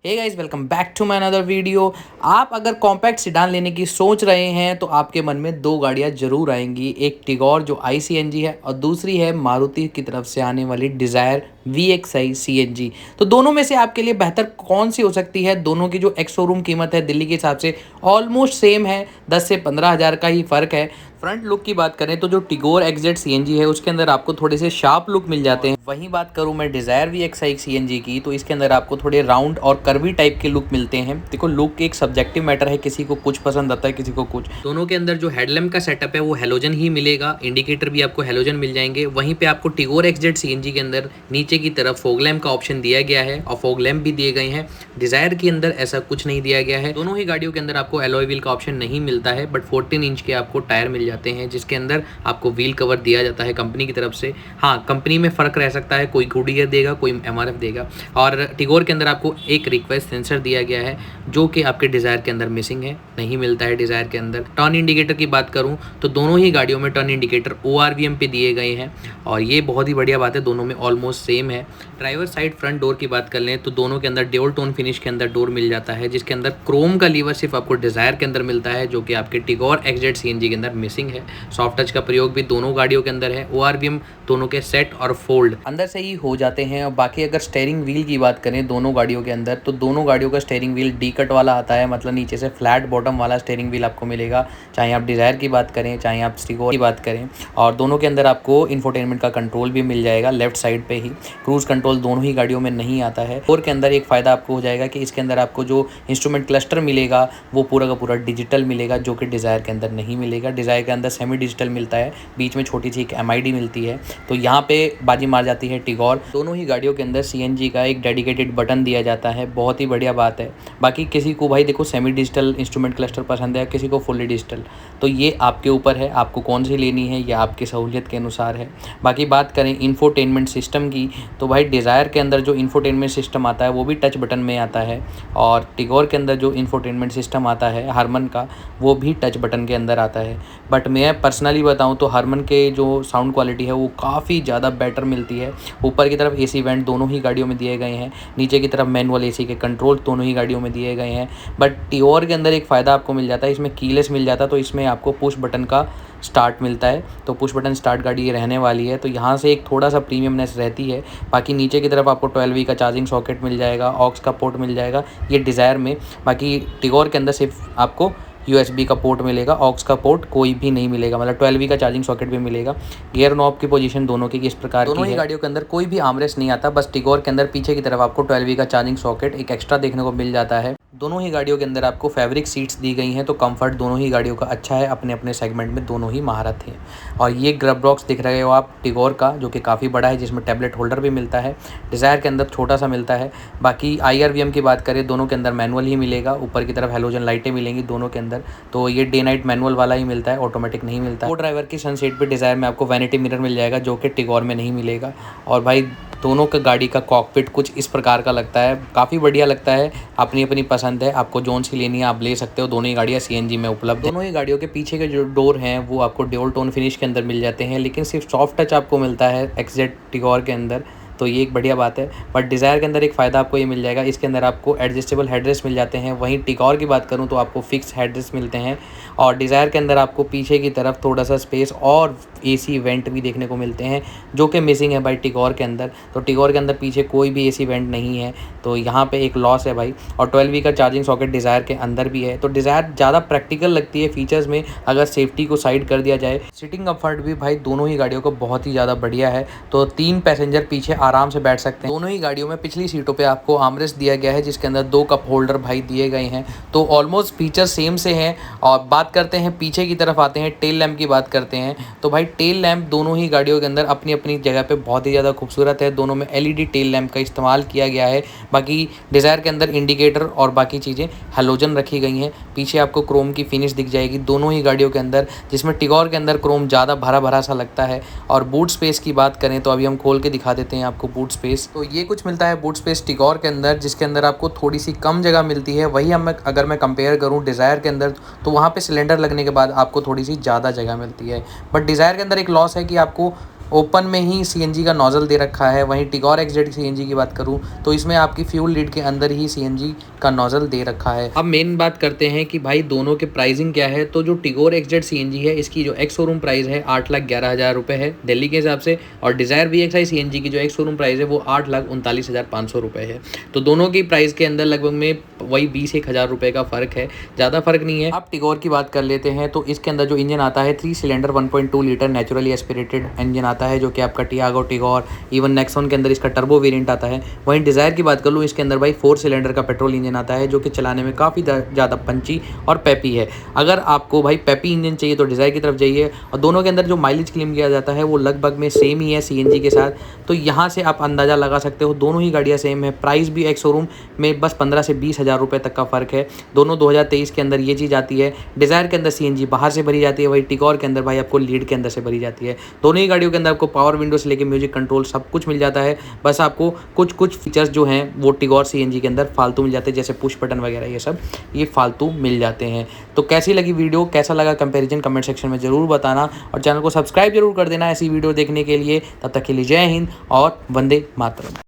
Hey guys, welcome back to my another video. आप अगर compact sedan लेने की सोच रहे हैं तो आपके मन में दो गाड़ियां जरूर आएंगी। एक टिगोर जो ICNG है और दूसरी है मारुति की तरफ से आने वाली डिज़ायर VXI CNG। तो दोनों में से आपके लिए बेहतर कौन सी हो सकती है? दोनों की जो एक्स शोरूम कीमत है दिल्ली के हिसाब से ऑलमोस्ट सेम है, 10 से 15 हज़ार का ही फ़र्क है। फ्रंट लुक की बात करें तो जो टिगोर XZ CNG है उसके अंदर आपको थोड़े से शार्प लुक मिल जाते हैं। वहीं बात करूं मैं डिज़ायर VXI CNG की, तो इसके अंदर आपको थोड़े राउंड और कर्वी टाइप के लुक मिलते हैं। देखो, लुक एक सब्जेक्टिव मैटर है, किसी को कुछ पसंद आता है, किसी को कुछ। दोनों के अंदर जो हेडलैम्प का सेटअप है वो हेलोजन ही मिलेगा, इंडिकेटर भी आपको हेलोजन मिल जाएंगे। वहीं पे आपको टिगोर XZ CNG के अंदर नीचे की तरफ फॉग लैम्प का ऑप्शन दिया गया है और फॉग लैम्प भी दिए गए हैं। डिज़ायर के अंदर ऐसा कुछ नहीं दिया गया है। दोनों ही गाड़ियों के अंदर आपको एलॉय व्हील का ऑप्शन नहीं मिलता है, बट 14 इंच के आपको टायर मिल जाते हैं, जिसके अंदर आपको व्हील कवर दिया जाता है कंपनी की तरफ से। हाँ, कंपनी में फ़र्क रह सकता है, कोई गुडियर देगा, कोई MRF देगा। और टिगोर के अंदर आपको एक रिक्वेस्ट सेंसर दिया गया है जो कि आपके डिज़ायर के अंदर मिसिंग है, नहीं मिलता है डिज़ायर के अंदर। टर्न इंडिकेटर की बात करूँ तो दोनों ही गाड़ियों में टर्न इंडिकेटर ORVM पे दिए गए हैं और ये बहुत ही बढ़िया बात है, दोनों में ऑलमोस्ट सेम है। ड्राइवर साइड फ्रंट डोर की बात कर लें तो दोनों के अंदर ड्यूल टोन फिनिश के अंदर डोर मिल जाता है, जिसके अंदर क्रोम का लीवर सिर्फ आपको डिज़ायर के अंदर मिलता है, जो कि आपके टिगोर XZ CNG के अंदर मिसिंग है। सॉफ्ट टच का प्रयोग भी दोनों गाड़ियों के अंदर है। ORVM दोनों के सेट और फोल्ड अंदर से ही हो जाते हैं। और बाकी अगर स्टेयरिंग व्हील की बात करें दोनों गाड़ियों के अंदर, तो दोनों गाड़ियों का स्टेयरिंग व्हील डी कट वाला आता है, मतलब नीचे से फ्लैट बॉटम वाला स्टेयरिंग व्हील आपको मिलेगा, चाहे आप डिज़ायर की बात करें चाहे आप टिगोर की बात करें। और दोनों के अंदर आपको इंफोटेनमेंट का कंट्रोल भी मिल जाएगा लेफ्ट साइड पे ही। क्रूज़ कंट्रोल दोनों ही गाड़ियों में नहीं आता है। और के अंदर एक फ़ायदा आपको हो जाएगा कि इसके अंदर आपको जो इंस्ट्रूमेंट क्लस्टर मिलेगा वो पूरा का पूरा डिजिटल मिलेगा, जो कि डिज़ायर के अंदर नहीं मिलेगा। डिज़ायर के अंदर सेमी डिजिटल मिलता है, बीच में छोटी सी एक MID मिलती है, तो यहाँ पे बाजी मार जाती है टिगोर। दोनों ही गाड़ियों के अंदर CNG का एक डेडिकेटेड बटन दिया जाता है, बहुत ही बढ़िया बात है। बाकी किसी को भाई देखो सेमी डिजिटल इंस्ट्रूमेंट क्लस्टर पसंद है, किसी को फुल्ली डिजिटल, तो ये आपके ऊपर है, आपको कौन सी लेनी है, यह आपकी सहूलियत के अनुसार है। बाकी बात करें इंफोटेनमेंट सिस्टम की, तो भाई डिज़ायर के अंदर जो इंफोटेनमेंट सिस्टम आता है वो भी टच बटन में आता है, और टिगोर के अंदर जो इंफोटेनमेंट सिस्टम आता है हारमन का, वो भी टच बटन के अंदर आता है। बट मैं पर्सनली बताऊं तो हारमन के जो साउंड क्वालिटी है वो काफ़ी ज़्यादा बेटर मिलती है। ऊपर की तरफ AC वेंट दोनों ही गाड़ियों में दिए गए हैं, नीचे की तरफ मैनुअल AC के कंट्रोल दोनों ही गाड़ियों में दिए गए हैं। बट टिगोर के अंदर एक फ़ायदा आपको मिल जाता है, इसमें कीलेस मिल जाता है, तो इसमें आपको पुश बटन का स्टार्ट मिलता है, तो पुश बटन स्टार्ट गाड़ी ये रहने वाली है, तो यहाँ से एक थोड़ा सा प्रीमियमनेस रहती है। बाकी नीचे की तरफ आपको 12V का चार्जिंग सॉकेट मिल जाएगा, ऑक्स का पोर्ट मिल जाएगा ये डिज़ायर में। बाकी टिगोर के अंदर सिर्फ आपको USB का पोर्ट मिलेगा, ऑक्स का पोर्ट कोई भी नहीं मिलेगा, मतलब 12V का चार्जिंग सॉकेट भी मिलेगा। गियर नॉब की पोजीशन दोनों की इस प्रकार दोनों ही गाड़ियों के अंदर कोई भी आर्मरेस्ट नहीं आता, बस टिगोर के अंदर पीछे की तरफ आपको 12V का चार्जिंग सॉकेट एक एक्स्ट्रा देखने को मिल जाता है। दोनों ही गाड़ियों के अंदर आपको फैब्रिक सीट्स दी गई हैं, तो कंफर्ट दोनों ही गाड़ियों का अच्छा है, अपने अपने सेगमेंट में दोनों ही महारत हैं। और ये ग्लब बॉक्स दिख रहे हो आप टिगोर का, जो कि काफ़ी बड़ा है, जिसमें टैबलेट होल्डर भी मिलता है। डिज़ायर के अंदर छोटा सा मिलता है। बाकी IRVM की बात करें दोनों के अंदर मैनुअल ही मिलेगा, ऊपर की तरफ हेलोजन लाइटें मिलेंगी दोनों के अंदर, तो ये डे नाइट मैनुअल वाला ही मिलता है, ऑटोमेटिक नहीं मिलता। वो ड्राइवर की सनसेट पे डिज़ायर में आपको वैनिटी मिरर मिल जाएगा, जो कि टिगोर में नहीं मिलेगा। और भाई दोनों का गाड़ी का कॉकपिट कुछ इस प्रकार का लगता है, काफ़ी बढ़िया लगता है, अपनी अपनी पसंद है, आपको जोन सी लेनी है आप ले सकते हो। दोनों ही गाड़ियाँ CNG में उपलब्ध है। दोनों ही गाड़ियों के पीछे के जो डोर हैं वो आपको ड्यूल टोन फिनिश के अंदर मिल जाते हैं, लेकिन सिर्फ सॉफ्ट टच आपको मिलता है XZ टिगोर के अंदर, तो ये एक बढ़िया बात है। बट डिज़ायर के अंदर एक फ़ायदा आपको ये मिल जाएगा, इसके अंदर आपको एडजस्टेबल हेडरेस्ट मिल जाते हैं। वहीं टिगोर की बात करूँ तो आपको फिक्स हेडरेस्ट मिलते हैं, और डिज़ायर के अंदर आपको पीछे की तरफ थोड़ा सा स्पेस और AC वेंट भी देखने को मिलते हैं, जो कि मिसिंग है भाई टिगोर के अंदर। तो टिगोर के अंदर पीछे कोई भी AC वेंट नहीं है, तो यहाँ पे एक लॉस है भाई। और 12V का चार्जिंग सॉकेट डिज़ायर के अंदर भी है, तो डिज़ायर ज़्यादा प्रैक्टिकल लगती है फीचर्स में, अगर सेफ्टी को साइड कर दिया जाए। सीटिंग कंफर्ट भी भाई दोनों ही गाड़ियों को बहुत ही ज़्यादा बढ़िया है, तो 3 पैसेंजर पीछे आराम से बैठ सकते हैं। दोनों ही गाड़ियों में पिछली सीटों पे आपको आर्मरेस्ट दिया गया है, जिसके अंदर 2 कप होल्डर भाई दिए गए हैं, तो ऑलमोस्ट फीचर सेम से हैं। और बात करते हैं पीछे की तरफ आते हैं, टेल लैम्प की बात करते हैं, तो भाई टेल लैम्प दोनों ही गाड़ियों के अंदर अपनी अपनी जगह पे बहुत ही ज़्यादा खूबसूरत है। दोनों में LED टेल लैम्प का इस्तेमाल किया गया है। बाकी डिज़ायर के अंदर इंडिकेटर और बाकी चीज़ें हेलोजन रखी गई हैं। पीछे आपको क्रोम की फिनिश दिख जाएगी दोनों ही गाड़ियों के अंदर, जिसमें टिगोर के अंदर क्रोम ज़्यादा भरा भरा सा लगता है। और बूट स्पेस की बात करें तो अभी हम खोल के दिखा देते हैं आपको बूट स्पेस। तो ये कुछ मिलता है बूट स्पेस टिगोर के अंदर, जिसके अंदर आपको थोड़ी सी कम जगह मिलती है। वही अगर मैं कंपेयर करूँ डिज़ायर के अंदर, तो वहाँ पे सिलेंडर लगने के बाद आपको थोड़ी सी ज़्यादा जगह मिलती है। बट डिज़ायर के अंदर एक लॉस है कि आपको ओपन में ही सीएनजी का नोजल दे रखा है। वहीं टिगोर एक्सजेड सीएनजी की बात करूं तो इसमें आपकी फ्यूल लिड के अंदर ही सीएनजी का नोजल दे रखा है। अब मेन बात करते हैं कि भाई दोनों के प्राइसिंग क्या है। तो जो टिगोर एक्सजेड सीएनजी है इसकी जो एक्स शोरूम प्राइस है 8,11,000 रुपये है दिल्ली के हिसाब से, और डिज़ायर VXI सीएनजी की जो एक्स शोरूम प्राइस है वो 8,39,500 रुपये है। तो दोनों की प्राइस के अंदर लगभग में वही 20-1,000 रुपये का फ़र्क है, ज़्यादा फर्क नहीं है। अब टिगोर की बात कर लेते हैं तो इसके अंदर जो इंजन आता है 3 cylinder 1.2 litre naturally aspirated engine आता है, जो कि आपका टियागो, टिगोर, इवन नेक्सॉन के अंदर इसका टर्बो वेरिएंट आता है। वहीं डिज़ायर की बात कर लूँ, इसके अंदर भाई 4 सिलेंडर का पेट्रोल इंजन आता है, जो कि चलाने में काफ़ी ज़्यादा पंची और पेपी है। अगर आपको भाई पेपी इंजन चाहिए तो डिज़ायर की तरफ जाइए। और दोनों के अंदर जो माइलेज क्लेम किया जाता है वो लगभग में सेम ही है सीएनजी के साथ। तो यहाँ से आप अंदाज़ा लगा सकते हो दोनों ही गाड़ियाँ सेम है। प्राइस भी एक शोरूम में बस 15 से 20,000 रुपये तक का फ़र्क है। दोनों 2023 के अंदर ये चीज़ आती है। डिज़ायर के अंदर सीएनजी बाहर से भरी जाती है, वही टिगोर के अंदर भाई आपको लीड के अंदर से भरी जाती है। दोनों ही गाड़ियों के अंदर आपको पावर विंडो से लेके म्यूजिक कंट्रोल सब कुछ मिल जाता है। बस आपको कुछ फीचर्स जो हैं वो टिगोर सीएनजी के अंदर फालतू मिल जाते हैं, जैसे पुश बटन वगैरह ये सब ये फालतू मिल जाते हैं। तो कैसी लगी वीडियो, कैसा लगा कंपैरिजन कमेंट सेक्शन में ज़रूर बताना, और चैनल को सब्सक्राइब जरूर कर देना ऐसी वीडियो देखने के लिए। तब तक के लिए जय हिंद और वंदे मातरम।